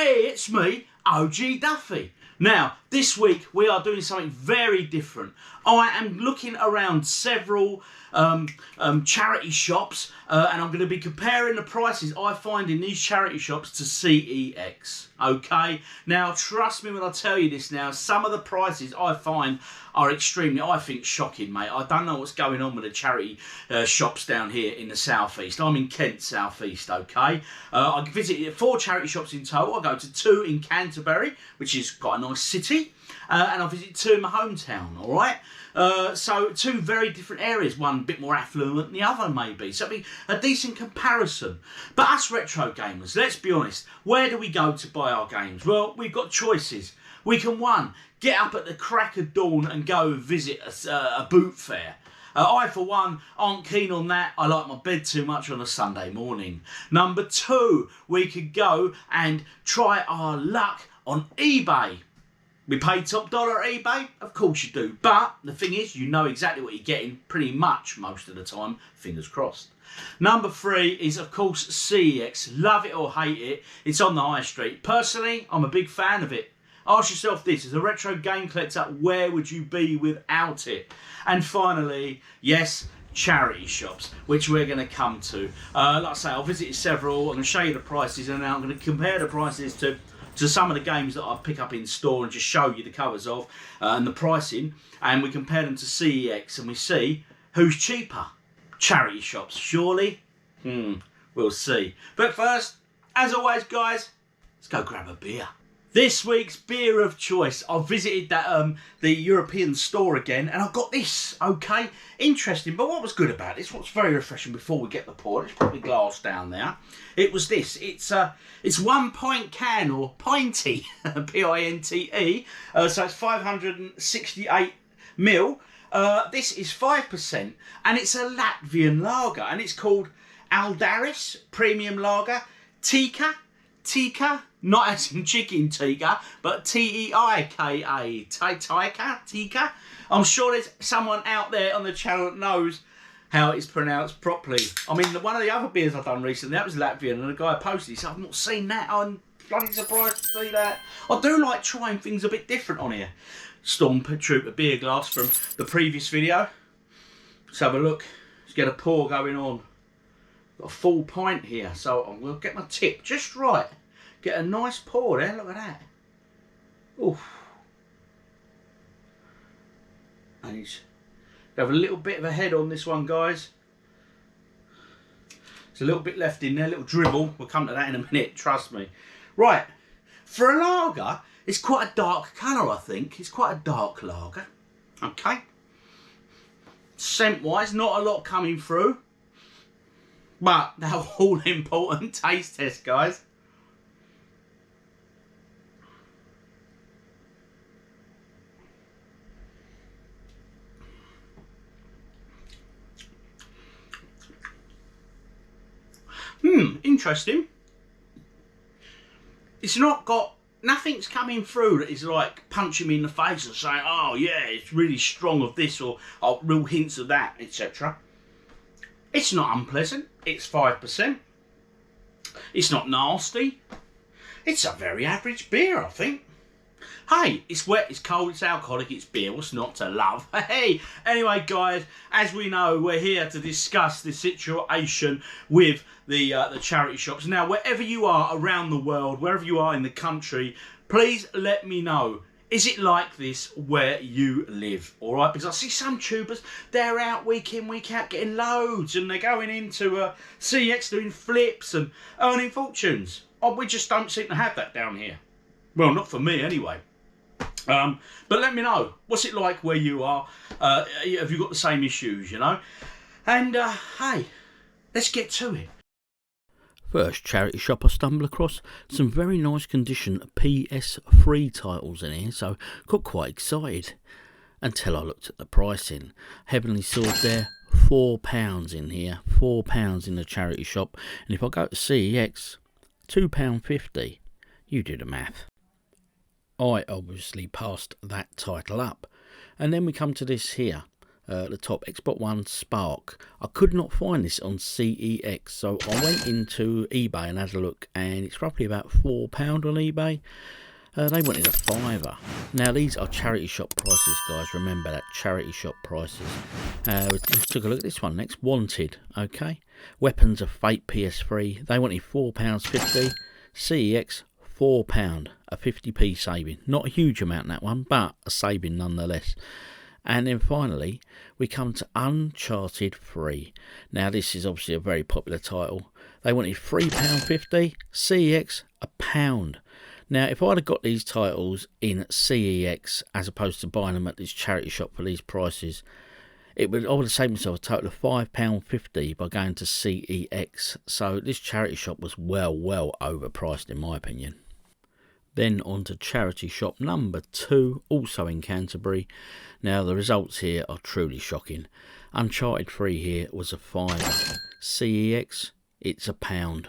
Hey, it's me, OGDuffy. Now, this week we are doing something very different. I am looking around several charity shops and I'm going to be comparing the prices I find in these charity shops to CEX. Okay? Now, trust me when I tell you this now, some of the prices I find are extremely, I think, shocking, mate. I don't know what's going on with the charity shops down here in the southeast. I'm in Kent, southeast, okay? I visited 4 charity shops in total. I go to 2 in Canterbury, which is quite a nice city, and I visit 2 in my hometown, all right? So 2 very different areas, one a bit more affluent than the other maybe, so it'll be a decent comparison. But us retro gamers, let's be honest, where do we go to buy our games? Well, we've got choices. We can, 1, get up at the crack of dawn and go visit a boot fair. I, for one, aren't keen on that. I like my bed too much on a Sunday morning. Number 2, we could go and try our luck on eBay. We pay top dollar at eBay? Of course you do. But the thing is, you know exactly what you're getting pretty much most of the time. Fingers crossed. Number 3 is, of course, CEX. Love it or hate it, it's on the high street. Personally, I'm a big fan of it. Ask yourself this, as a retro game collector, where would you be without it? And finally, yes, charity shops, which we're going to come to. Like I say, I've visited several. I'm going to show you the prices, and now I'm going to compare the prices to some of the games that I pick up in store and just show you the covers of and the pricing, and we compare them to CEX and we see who's cheaper. Charity shops, surely? We'll see. But first, as always, guys, let's go grab a beer. This week's beer of choice, I visited that the European store again, and I got this, okay? Interesting, but what was good about this, what's very refreshing before we get the pour, let's put the glass down there. It was this, it's 1 pint can, or pinty, P-I-N-T-E, so it's 568 ml. This is 5%, and it's a Latvian lager, and it's called Aldaris Premium Lager Tika, not as in chicken tikka, but T-E-I-K-A, Tika. I'm sure there's someone out there on the channel that knows how it's pronounced properly. I mean, one of the other beers I've done recently, that was Latvian, and the guy posted it, so I've not seen that. I'm bloody surprised to see that. I do like trying things a bit different on here. Stormtrooper beer glass from the previous video. Let's have a look. Let's get a pour going on. Got a full pint here, so I'm going to get my tip just right. Get a nice pour there, look at that. Oof. And he's have a little bit of a head on this one, guys. There's a little bit left in there, a little dribble. We'll come to that in a minute, trust me. Right, for a lager, it's quite a dark colour, I think. It's quite a dark lager. Okay. Scent-wise, not a lot coming through. But they're all important taste tests, guys. Interesting. It's not got, nothing's coming through that is like punching me in the face and saying, oh yeah, it's really strong of this or real hints of that, etc. It's not unpleasant. It's 5%. It's not nasty. It's a very average beer, I think. Hey, it's wet, it's cold, it's alcoholic, it's beer. What's not to love? Hey, anyway, guys, as we know, we're here to discuss the situation with the charity shops. Now, wherever you are around the world, wherever you are in the country, please let me know. Is it like this where you live? All right, because I see some tubers, they're out week in, week out getting loads, and they're going into CEX doing flips and earning fortunes. Oh, we just don't seem to have that down here. Well, not for me anyway. But let me know, what's it like where you are? Have you got the same issues, you know? And hey, let's get to it. First charity shop I stumbled across, some very nice condition PS3 titles in here, so got quite excited until I looked at the pricing. Heavenly Sword there, £4 in here, £4 in the charity shop, and if I go to CEX, £2.50. You do the math. I obviously passed that title up, and then we come to this here, at the top, Xbox One Spark. I could not find this on CEX, so I went into eBay and had a look, and it's roughly about £4 on eBay. They wanted a £5. Now these are charity shop prices, guys. Remember that, charity shop prices. Let's take a look at this one next. Wanted, okay. Weapons of Fate PS3. They wanted £4.50. CEX £4, a 50p saving. Not a huge amount that one, but a saving nonetheless. And then finally, we come to Uncharted 3. Now this is obviously a very popular title. They wanted £3.50. CEX £1. Now, if I'd have got these titles in CEX as opposed to buying them at this charity shop for these prices, I would have saved myself a total of £5.50 by going to CEX. So this charity shop was well overpriced in my opinion. Then on to charity shop number 2, also in Canterbury. Now the results here are truly shocking. Uncharted 3 here was a £5. CEX, it's £1.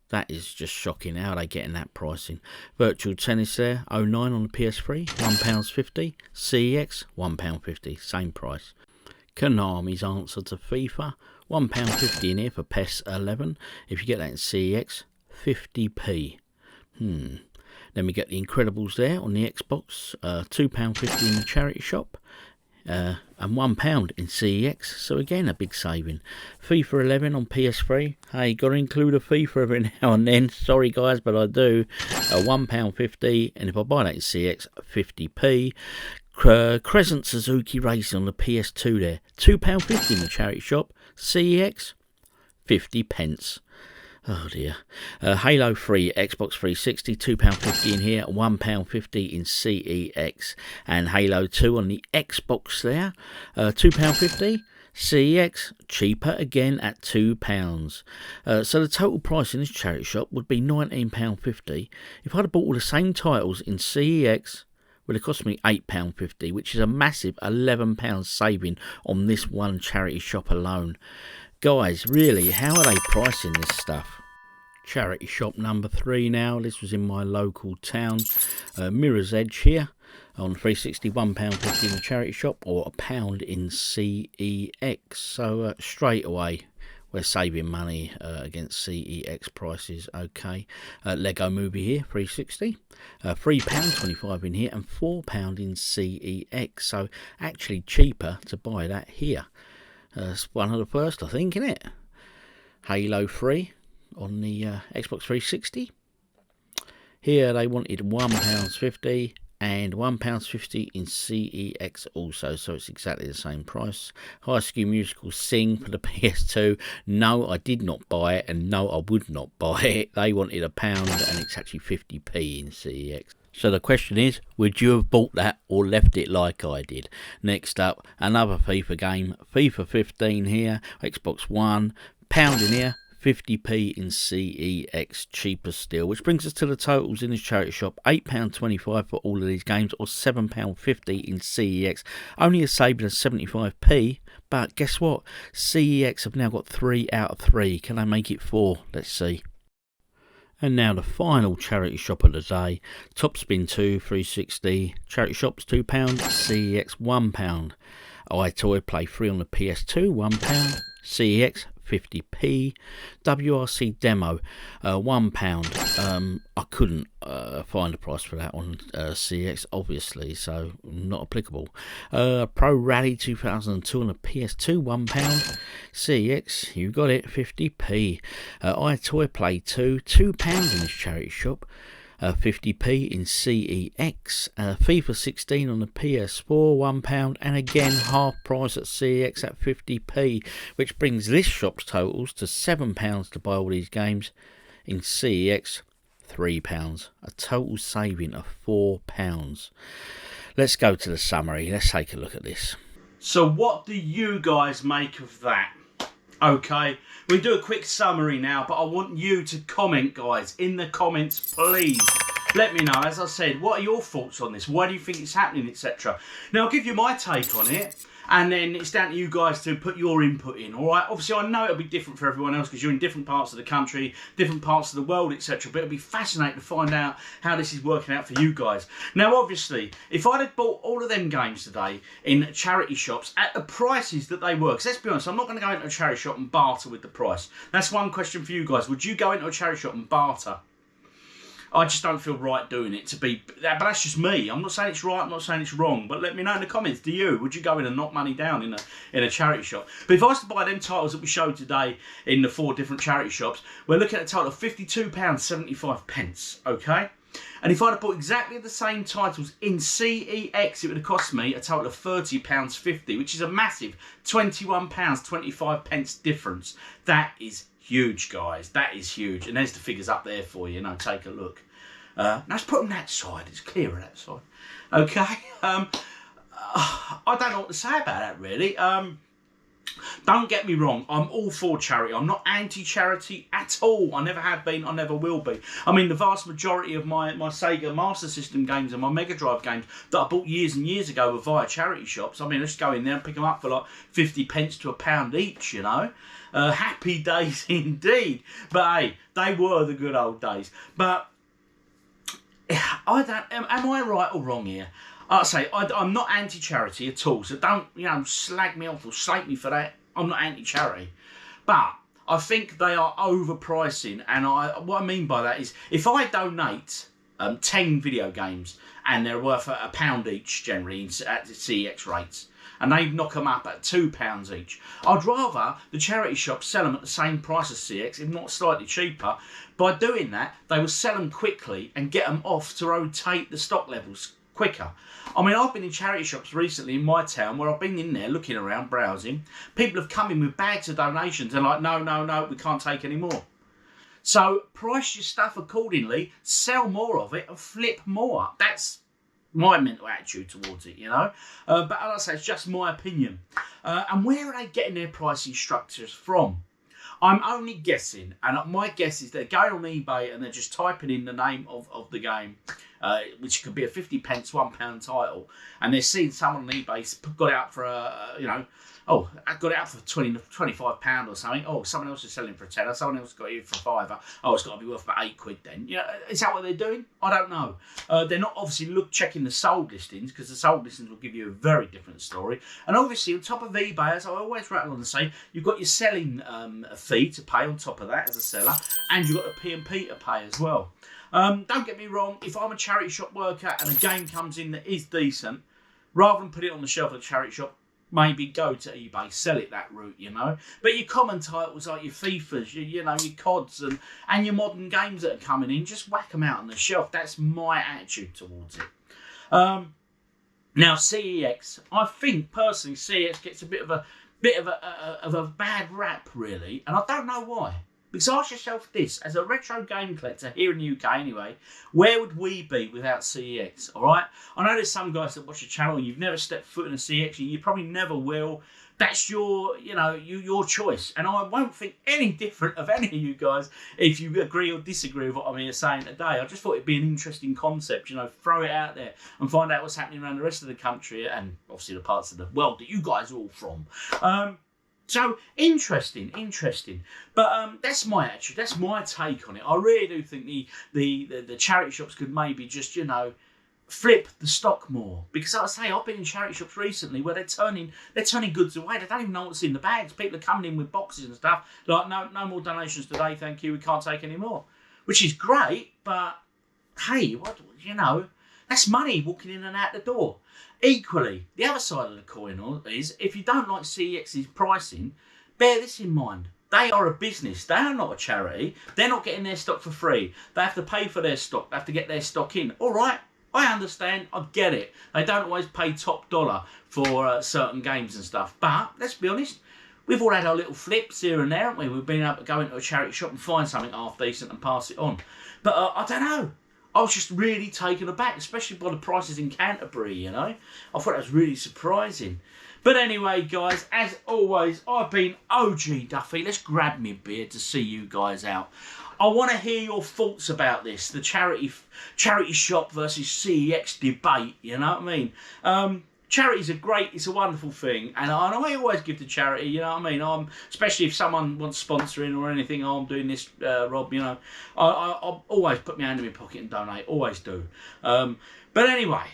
That is just shocking. How are they getting that pricing? Virtual Tennis there, 09 on the PS3, £1.50. CEX, £1.50, same price. Konami's answer to FIFA, £1.50 in here for PES 11. If you get that in CEX, 50p. Then we get the Incredibles there on the Xbox, £2.50 in the charity shop. And £1 in CEX, so again a big saving. FIFA 11 on PS3. Hey, got to include a FIFA every now and then. Sorry guys, but I do. £1.50, and if I buy that in CEX, 50p. Crescent Suzuki Racing on the PS2 there, £2.50 in the charity shop. CEX, 50p. Oh dear. Halo 3 Xbox 360, £2.50 in here, £1.50 in CEX. And Halo 2 on the Xbox there, £2.50. CEX, cheaper again at £2. So the total price in this charity shop would be £19.50. If I'd have bought all the same titles in CEX, would have cost me £8.50, which is a massive £11 saving on this one charity shop alone. Guys, really, how are they pricing this stuff? Charity shop number 3 now. This was in my local town. Mirror's Edge here on 360, £1.50 in the charity shop, or £1 in CEX. So straight away, we're saving money against CEX prices. Okay. Lego Movie here, 360. £3.25 in here, and £4 in CEX. So actually cheaper to buy that here. It's one of the first, I think, isn't it? Halo 3 on the Xbox 360. Here they wanted £1.50 and £1.50 in CEX also, so it's exactly the same price. High School Musical Sing for the PS2. No, I did not buy it, and no, I would not buy it. They wanted £1, and it's actually 50p in CEX. So the question is, would you have bought that or left it like I did? Next up, another FIFA game, FIFA 15 here, Xbox One, £1 in here, 50p in CEX, cheaper still. Which brings us to the totals in this charity shop, £8.25 for all of these games, or £7.50 in CEX. Only a saving of 75p, but guess what? CEX have now got 3 out of 3. Can they make it 4? Let's see. And now the final charity shop of the day, Top Spin 2 360, charity shops £2, CEX £1. iToy Play 3 on the PS2 £1, CEX 50p. WRC Demo £1. I couldn't find a price for that on CEX, obviously, so not applicable. Pro Rally 2002 on the PS2 £1. CEX, you got it, 50p. iToy Play 2 £2 in this charity shop. 50p in CEX. FIFA 16 on the PS4 £1, and again half price at CEX at 50p, which brings this shop's totals to £7 to buy all these games. In CEX, £3, a total saving of £4. Let's go to the summary. Let's take a look at this. So what do you guys make of that? Okay, we do a quick summary now, but I want you to comment, guys, in the comments, please. Let me know, as I said, what are your thoughts on this? Why do you think it's happening, etc. Now, I'll give you my take on it, and then it's down to you guys to put your input in, all right? Obviously, I know it'll be different for everyone else because you're in different parts of the country, different parts of the world, etc. But it'll be fascinating to find out how this is working out for you guys. Now, obviously, if I'd have bought all of them games today in charity shops at the prices that they were, because let's be honest, I'm not going to go into a charity shop and barter with the price. That's one question for you guys. Would you go into a charity shop and barter? I just don't feel right doing it but that's just me. I'm not saying it's right, I'm not saying it's wrong, but let me know in the comments, do you? Would you go in and knock money down in a charity shop? But if I was to buy them titles that we showed today in the 4 different charity shops, we're looking at a total of £52.75, okay? And if I'd have bought exactly the same titles in CEX, it would have cost me a total of £30.50, which is a massive £21.25 difference. That is huge, guys. That is huge. And there's the figures up there for you. Take a look. Now let's put them that side. It's clearer that side. Okay. I don't know what to say about that, really. Don't get me wrong, I'm all for charity. I'm not anti-charity at all. I never have been, I never will be. I mean, the vast majority of my Sega Master System games and my Mega Drive games that I bought years and years ago were via charity shops. I mean, let's go in there and pick them up for like 50 pence to £1 each, you know. Happy days indeed. But hey, they were the good old days. But I don't, am I right or wrong here? I'll say, I'm not anti-charity at all, so don't, slag me off or slate me for that. I'm not anti-charity. But I think they are overpricing, and what I mean by that is, if I donate 10 video games, and they're worth £1 each, generally, at CEX rates, and they knock them up at £2 each, I'd rather the charity shops sell them at the same price as CEX, if not slightly cheaper. By doing that, they will sell them quickly and get them off to rotate the stock levels quicker. I mean, I've been in charity shops recently in my town where I've been in there looking around, browsing. People have come in with bags of donations and like, no, we can't take any more. So price your stuff accordingly, sell more of it and flip more. That's my mental attitude towards it, you know. But like I say, it's just my opinion. And where are they getting their pricing structures from? I'm only guessing, and my guess is they're going on eBay and they're just typing in the name of the game, which could be a 50 pence, £1 title, and they're seeing someone on eBay got it out for I got it out for £25 or something. Oh, someone else is selling for a tenner. Someone else got it for a £5. Oh, it's got to be worth about £8 then. Is that what they're doing? I don't know. They're not obviously checking the sold listings, because the sold listings will give you a very different story. And obviously, on top of eBay, as I always rattle on and say, you've got your selling fee to pay on top of that as a seller, and you've got the P&P to pay as well. Don't get me wrong. If I'm a charity shop worker and a game comes in that is decent, rather than put it on the shelf of the charity shop, maybe go to eBay, sell it that route, you know. But your common titles like your FIFAs, your CODs and your modern games that are coming in, just whack them out on the shelf. That's my attitude towards it. Now CEX, I think personally CEX gets a bit of a bad rap, really, and I don't know why. Because ask yourself this, as a retro game collector here in the UK anyway, where would we be without CEX, all right? I know there's some guys that watch the channel and you've never stepped foot in a CEX and you probably never will. That's your choice. And I won't think any different of any of you guys if you agree or disagree with what I'm saying today. I just thought it'd be an interesting concept, throw it out there and find out what's happening around the rest of the country and obviously the parts of the world that you guys are all from. So, interesting. But that's my attitude. That's my take on it. I really do think the charity shops could maybe just, flip the stock more. Because like I say, I've been in charity shops recently where they're turning goods away. They don't even know what's in the bags. People are coming in with boxes and stuff. Like, no more donations today, thank you. We can't take any more. Which is great, but hey, that's money walking in and out the door. Equally, the other side of the coin is, if you don't like CEX's pricing, bear this in mind. They are a business. They are not a charity. They're not getting their stock for free. They have to pay for their stock. They have to get their stock in. All right, I understand. I get it. They don't always pay top dollar for certain games and stuff. But let's be honest, we've all had our little flips here and there, haven't we? We've been able to go into a charity shop and find something half decent and pass it on. But I don't know. I was just really taken aback, especially by the prices in Canterbury, I thought that was really surprising. But anyway, guys, as always, I've been OGDuffy. Let's grab me a beer to see you guys out. I want to hear your thoughts about this, the charity shop versus CEX debate, you know what I mean? charity's it's a wonderful thing, and I always give to charity, you know what I mean? Especially if someone wants sponsoring or anything, I'm doing this, Rob, you know, I always put my hand in my pocket and donate, always do. But anyway,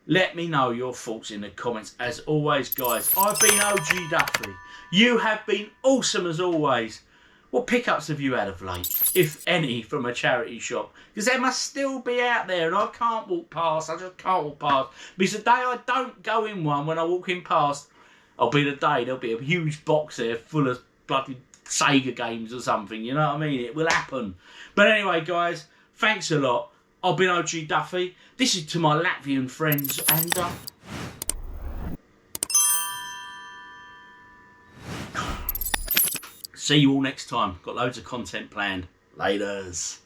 let me know your thoughts in the comments. As always, guys, I've been OGDuffy. You have been awesome as always. What pickups have you had of late, if any, from a charity shop? Because there must still be out there, and I can't walk past. I just can't walk past. Because the day I don't go in one, when I walk in past, I'll be the day there'll be a huge box there full of bloody Sega games or something. You know what I mean? It will happen. But anyway, guys, thanks a lot. I've been OGDuffy. This is to my Latvian friends, and see you all next time. Got loads of content planned. Laters.